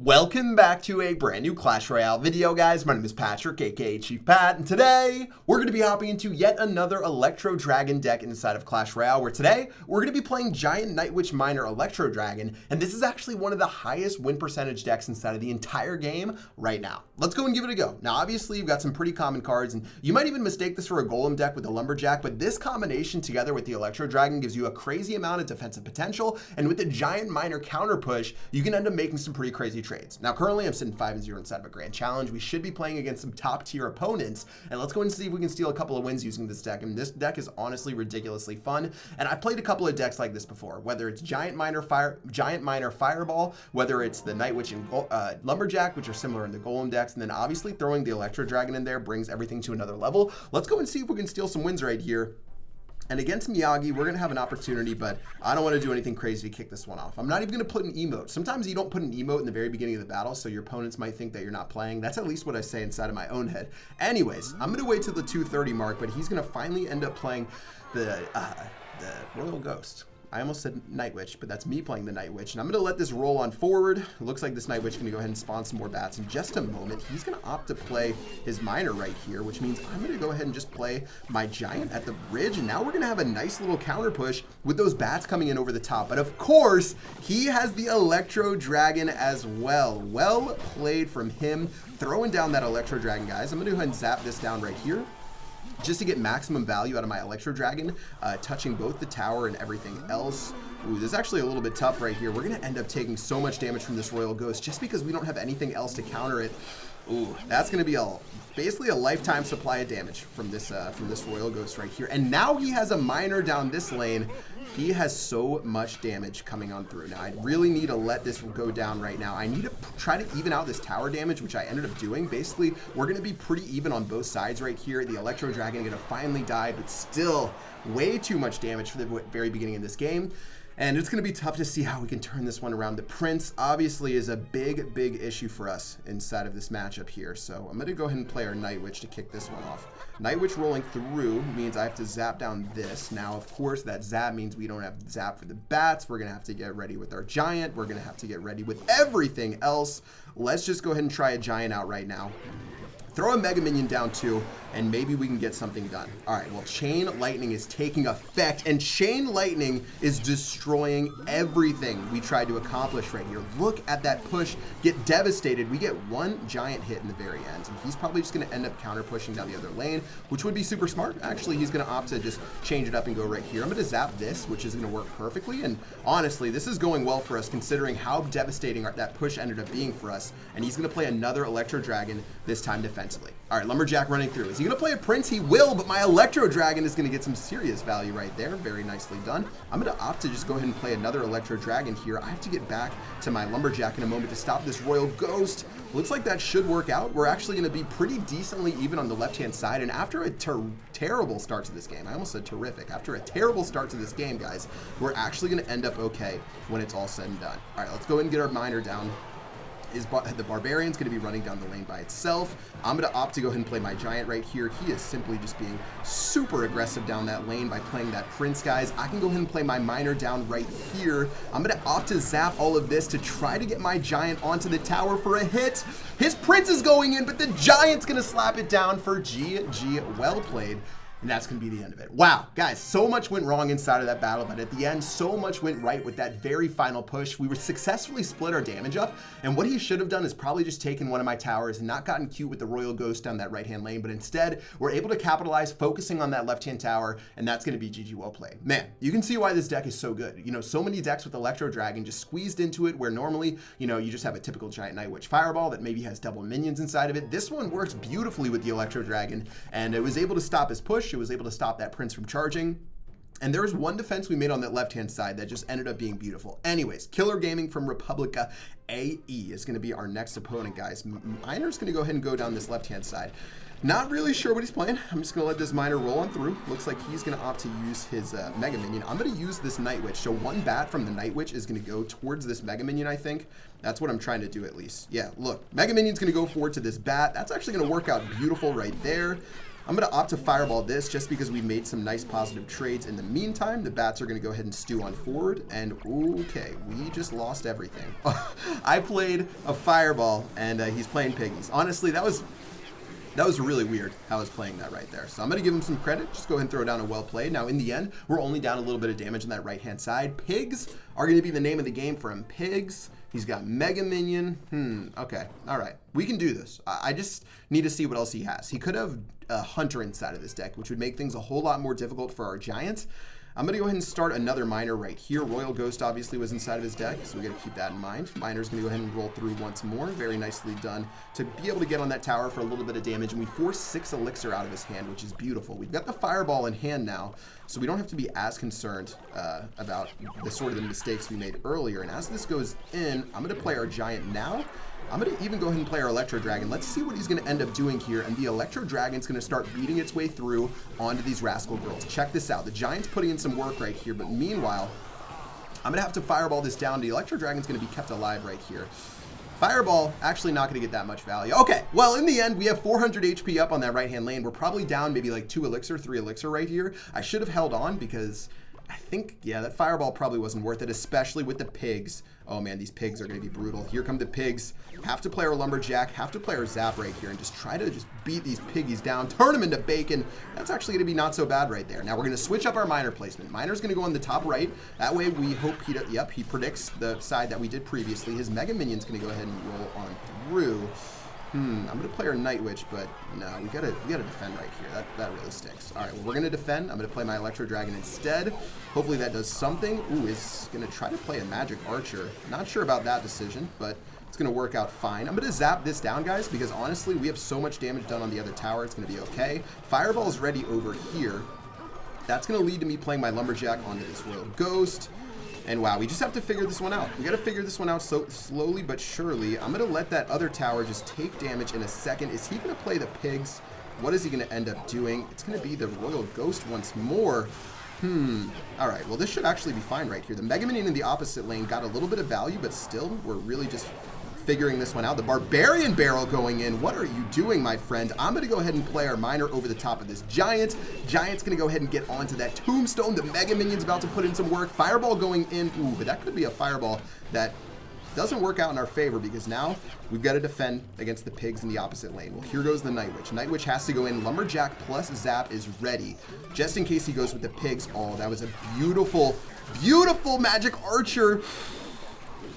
Welcome back to a brand new Clash Royale video, guys. My name is Patrick, aka Chief Pat, and today we're going to be hopping into yet another Electro Dragon deck inside of Clash Royale, where today we're going to be playing Giant Night Witch Miner Electro Dragon, and this is actually one of the highest win percentage decks inside of the entire game right now. Let's go and give it a go. Now, obviously, you've got some pretty common cards, and you might even mistake this for a Golem deck with the Lumberjack, but this combination together with the Electro Dragon gives you a crazy amount of defensive potential, and with the Giant Miner counter push, you can end up making some pretty crazy trades. Now, currently I'm sitting 5-0 inside of a grand challenge. We should be playing against some top tier opponents, and let's go and see if we can steal a couple of wins using this deck. And this deck is honestly ridiculously fun, and I've played a couple of decks like this before, whether it's Giant Miner Fireball, whether it's the Night Witch and Lumberjack, which are similar in the Golem decks, and then obviously throwing the Electro Dragon in there brings everything to another level. Let's go and see if we can steal some wins right here. And against Miyagi, we're going to have an opportunity, but I don't want to do anything crazy to kick this one off. I'm not even going to put an emote. Sometimes you don't put an emote in the very beginning of the battle, so your opponents might think that you're not playing. That's at least what I say inside of my own head. Anyways, I'm going to wait till the 2:30 mark, but he's going to finally end up playing the Royal Ghost. I almost said Night Witch, but that's me playing the Night Witch. And I'm going to let this roll on forward. It looks like this Night Witch is going to go ahead and spawn some more bats in just a moment. He's going to opt to play his Miner right here, which means I'm going to go ahead and just play my Giant at the bridge. And now we're going to have a nice little counter push with those bats coming in over the top. But of course, he has the Electro Dragon as well. Well played from him, throwing down that Electro Dragon, guys. I'm going to go ahead and zap this down right here, just to get maximum value out of my Electro Dragon, touching both the tower and everything else. Ooh, this is actually a little bit tough right here. We're going to end up taking so much damage from this Royal Ghost just because we don't have anything else to counter it. Ooh, that's going to be basically a lifetime supply of damage from this Royal Ghost right here. And now he has a Miner down this lane. He has so much damage coming on through. Now, I really need to let this go down right now. I need to try to even out this tower damage, which I ended up doing. Basically, we're going to be pretty even on both sides right here. The Electro Dragon going to finally die, but still way too much damage for the very beginning of this game. And it's going to be tough to see how we can turn this one around. The Prince obviously is a big issue for us inside of this matchup here. So I'm going to go ahead and play our Night Witch to kick this one off. Night Witch rolling through means I have to zap down this. Now, of course, that zap means we don't have zap for the bats. We're going to have to get ready with our Giant. We're going to have to get ready with everything else. Let's just go ahead and try a Giant out right now. Throw a Mega Minion down too, and maybe we can get something done. All right, well, Chain Lightning is taking effect, and Chain Lightning is destroying everything we tried to accomplish right here. Look at that push get devastated. We get one Giant hit in the very end, and he's probably just going to end up counter pushing down the other lane, which would be super smart. Actually, he's going to opt to just change it up and go right here. I'm going to zap this, which is going to work perfectly, and honestly, this is going well for us considering how devastating that push ended up being for us, and he's going to play another Electro Dragon, this time defensively. All right, Lumberjack running through. Is he going to play a Prince? He will, but my Electro Dragon is going to get some serious value right there. Very nicely done. I'm going to opt to just go ahead and play another Electro Dragon here. I have to get back to my Lumberjack in a moment to stop this Royal Ghost. Looks like that should work out. We're actually going to be pretty decently even on the left-hand side, and after a terrible start to this game, I almost said terrific. After a terrible start to this game, guys, we're actually going to end up okay when it's all said and done. All right, let's go ahead and get our Miner down. The Barbarian's going to be running down the lane by itself. I'm going to opt to go ahead and play my Giant right here. He is simply just being super aggressive down that lane by playing that Prince, guys. I can go ahead and play my Miner down right here. I'm going to opt to zap all of this to try to get my Giant onto the tower for a hit. His Prince is going in, but the Giant's going to slap it down for GG. Well played. And that's going to be the end of it. Wow, guys, so much went wrong inside of that battle, but at the end, so much went right with that very final push. We were successfully split our damage up, and what he should have done is probably just taken one of my towers and not gotten cute with the Royal Ghost down that right-hand lane, but instead, we're able to capitalize, focusing on that left-hand tower, and that's going to be GG well played. Man, you can see why this deck is so good. You know, so many decks with Electro Dragon just squeezed into it, where normally, you know, you just have a typical Giant Night Witch Fireball that maybe has double minions inside of it. This one works beautifully with the Electro Dragon, and it was able to stop his push. It was able to stop that Prince from charging. And there was one defense we made on that left-hand side that just ended up being beautiful. Anyways, Killer Gaming from Republica AE is going to be our next opponent, guys. Miner's going to go ahead and go down this left-hand side. Not really sure what he's playing. I'm just going to let this Miner roll on through. Looks like he's going to opt to use his Mega Minion. I'm going to use this Night Witch. So one bat from the Night Witch is going to go towards this Mega Minion, I think. That's what I'm trying to do at least. Yeah, look. Mega Minion's going to go forward to this bat. That's actually going to work out beautiful right there. I'm going to opt to fireball this just because we made some nice positive trades in the meantime. The bats are going to go ahead and stew on forward. And okay, we just lost everything. I played a fireball and he's playing piggies. Honestly, that was really weird how I was playing that right there. So I'm going to give him some credit. Just go ahead and throw down a well played. Now, in the end, we're only down a little bit of damage on that right-hand side. Pigs are going to be the name of the game for him. Pigs. He's got Mega Minion. Okay. All right. We can do this. I just need to see what else he has. He could have a Hunter inside of this deck, which would make things a whole lot more difficult for our Giants. I'm going to go ahead and start another Miner right here. Royal Ghost obviously was inside of his deck, so we got to keep that in mind. Miner's going to go ahead and roll through once more. Very nicely done to be able to get on that tower for a little bit of damage, and we force 6 Elixir out of his hand, which is beautiful. We've got the Fireball in hand now, so we don't have to be as concerned about the sort of the mistakes we made earlier. And as this goes in, I'm going to play our Giant now. I'm going to even go ahead and play our Electro Dragon. Let's see what he's going to end up doing here. And the Electro Dragon's going to start beating its way through onto these Rascal Girls. Check this out. The Giant's putting in some work right here. But meanwhile, I'm going to have to fireball this down. The Electro Dragon's going to be kept alive right here. Fireball, actually not going to get that much value. Okay, well, in the end, we have 400 HP up on that right-hand lane. We're probably down maybe like 2 Elixir, 3 Elixir right here. I should have held on because I think, yeah, that fireball probably wasn't worth it, especially with the pigs. Oh man, these pigs are going to be brutal. Here come the pigs. Have to play our lumberjack, have to play our zap right here, and just try to just beat these piggies down, turn them into bacon. That's actually going to be not so bad right there. Now we're going to switch up our miner placement. Miner's going to go on the top right. That way we hope he predicts the side that we did previously. His Mega Minion's going to go ahead and roll on through. I'm going to play our Night Witch, but no, we gotta defend right here. That really stinks. All right, well, we're going to defend. I'm going to play my Electro Dragon instead. Hopefully that does something. Ooh, is going to try to play a Magic Archer. Not sure about that decision, but it's going to work out fine. I'm going to zap this down, guys, because honestly, we have so much damage done on the other tower. It's going to be okay. Fireball's ready over here. That's going to lead to me playing my Lumberjack onto this Royal Ghost. And wow, we just have to figure this one out. We got to figure this one out so slowly but surely. I'm going to let that other tower just take damage in a second. Is he going to play the pigs? What is he going to end up doing? It's going to be the Royal Ghost once more. All right, well, this should actually be fine right here. The Mega Minion in the opposite lane got a little bit of value, but still, we're really just figuring this one out. The Barbarian Barrel going in. What are you doing, my friend? I'm going to go ahead and play our Miner over the top of this Giant. Giant's going to go ahead and get onto that Tombstone. The Mega Minion's about to put in some work. Fireball going in. Ooh, but that could be a Fireball that doesn't work out in our favor because now we've got to defend against the pigs in the opposite lane. Well, here goes the Night Witch. Night Witch has to go in. Lumberjack plus Zap is ready just in case he goes with the pigs. Oh, that was a beautiful, beautiful Magic Archer.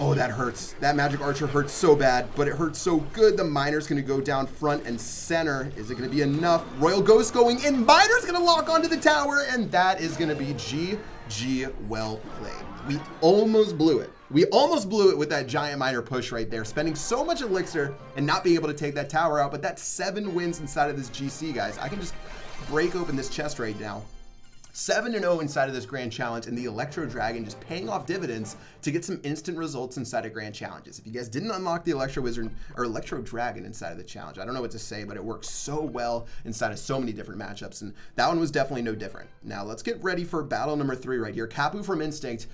Oh, that hurts. That Magic Archer hurts so bad, but it hurts so good. The Miner's going to go down front and center. Is it going to be enough? Royal Ghost going in. Miner's going to lock onto the tower, and that is going to be GG. Well played. We almost blew it. We almost blew it with that Giant Miner push right there, spending so much Elixir and not being able to take that tower out, but that's 7 wins inside of this GC, guys. I can just break open this chest right now. 7-0 inside of this Grand Challenge, and the Electro Dragon just paying off dividends to get some instant results inside of Grand Challenges. If you guys didn't unlock the Electro Wizard or Electro Dragon inside of the challenge, I don't know what to say, but it works so well inside of so many different matchups, and that one was definitely no different. Now let's get ready for battle number 3 right here. Kapu from Instinct.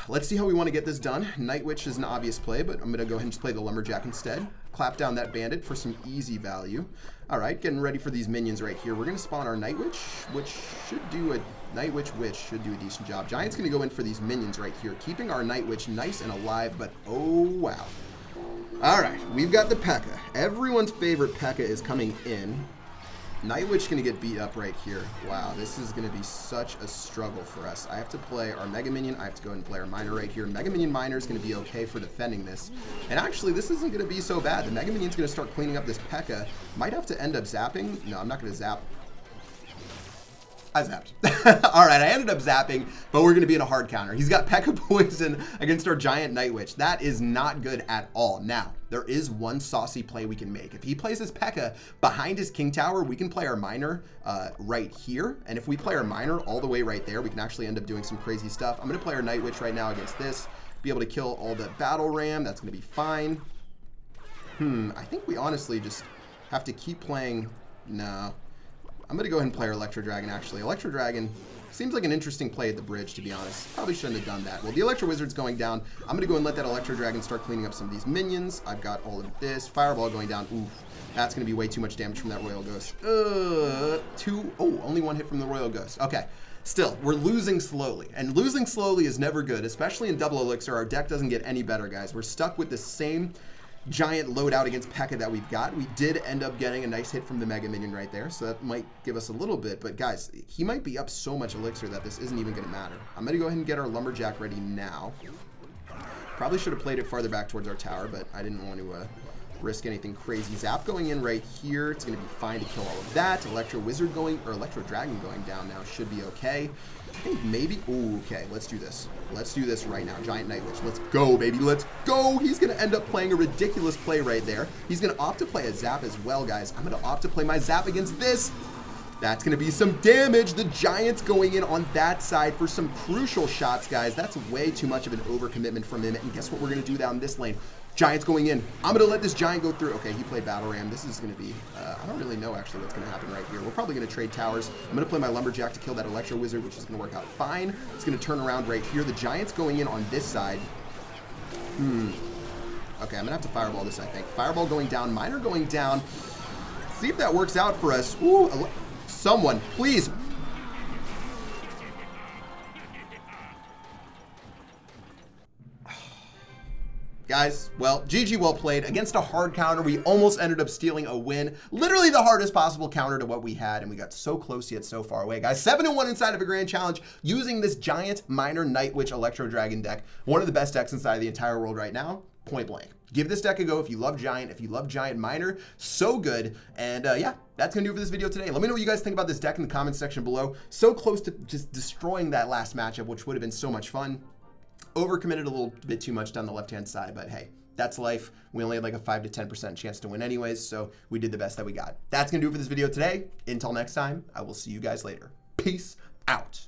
Let's see how we want to get this done. Night Witch is an obvious play, but I'm going to go ahead and just play the Lumberjack instead. Clap down that Bandit for some easy value. All right, getting ready for these minions right here. We're going to spawn our Night Witch, which should do a Night Witch should do a decent job. Giant's going to go in for these minions right here, keeping our Night Witch nice and alive, but oh wow. All right, we've got the P.E.K.K.A. Everyone's favorite P.E.K.K.A. is coming in. Night Witch going to get beat up right here. Wow, this is going to be such a struggle for us. I have to play our Mega Minion. I have to go ahead and play our Miner right here. Mega Minion Miner is going to be okay for defending this. And actually, this isn't going to be so bad. The Mega Minion's going to start cleaning up this P.E.K.K.A. Might have to end up zapping. No, I'm not going to zap. I zapped. All right, I ended up zapping, but we're going to be in a hard counter. He's got P.E.K.K.A. Poison against our Giant Night Witch. That is not good at all. Now, there is one saucy play we can make. If he plays his P.E.K.K.A. behind his King Tower, we can play our Miner right here. And if we play our Miner all the way right there, we can actually end up doing some crazy stuff. I'm going to play our Night Witch right now against this. Be able to kill all the Battle Ram. That's going to be fine. I think we honestly just have to keep playing. No. I'm going to go ahead and play our Electro Dragon, actually. Electro Dragon Seems like an interesting play at the bridge, to be honest. Probably shouldn't have done that. Well, the Electro Wizard's going down. I'm going to go and let that Electro Dragon start cleaning up some of these minions. I've got all of this. Fireball going down. Oof. That's going to be way too much damage from that Royal Ghost. Only one hit from the Royal Ghost. Okay. Still, we're losing slowly. And losing slowly is never good, especially in double elixir. Our deck doesn't get any better, guys. We're stuck with the same giant loadout against P.E.K.K.A that we've got. We did end up getting a nice hit from the Mega Minion right there, so that might give us a little bit. But guys, he might be up so much elixir that this isn't even going to matter. I'm going to go ahead and get our Lumberjack ready now. Probably should have played it farther back towards our tower, but I didn't want to risk anything crazy. Zap going in right here. It's going to be fine to kill all of that. Electro Wizard going, or Electro Dragon going down now should be okay. I think maybe, okay, let's do this. Let's do this right now. Giant Night Witch. Let's go, baby. Let's go. He's going to end up playing a ridiculous play right there. He's going to opt to play a Zap as well, guys. I'm going to opt to play my Zap against this. That's going to be some damage. The Giant's going in on that side for some crucial shots, guys. That's way too much of an overcommitment from him. And guess what we're going to do down this lane? Giant's going in. I'm going to let this Giant go through. Okay, he played Battle Ram. This is going to be, I don't really know actually what's going to happen right here. We're probably going to trade towers. I'm going to play my Lumberjack to kill that Electro Wizard, which is going to work out fine. It's going to turn around right here. The Giant's going in on this side. Okay, I'm going to have to Fireball this, I think. Fireball going down. Miner going down. See if that works out for us. Ooh, someone, please. Guys, well, GG well played. Against a hard counter, we almost ended up stealing a win. Literally the hardest possible counter to what we had, and we got so close yet so far away. Guys, 7-1 inside of a grand challenge using this Giant Miner Night Witch Electro Dragon deck. One of the best decks inside of the entire world right now, point blank. Give this deck a go if you love Giant, if you love Giant Miner. So good. And yeah, that's going to do it for this video today. Let me know what you guys think about this deck in the comments section below. So close to just destroying that last matchup, which would have been so much fun. Overcommitted a little bit too much down the left-hand side, but hey, that's life. We only had like a 5 to 10% chance to win anyways, so we did the best that we got. That's going to do it for this video today. Until next time, I will see you guys later. Peace out.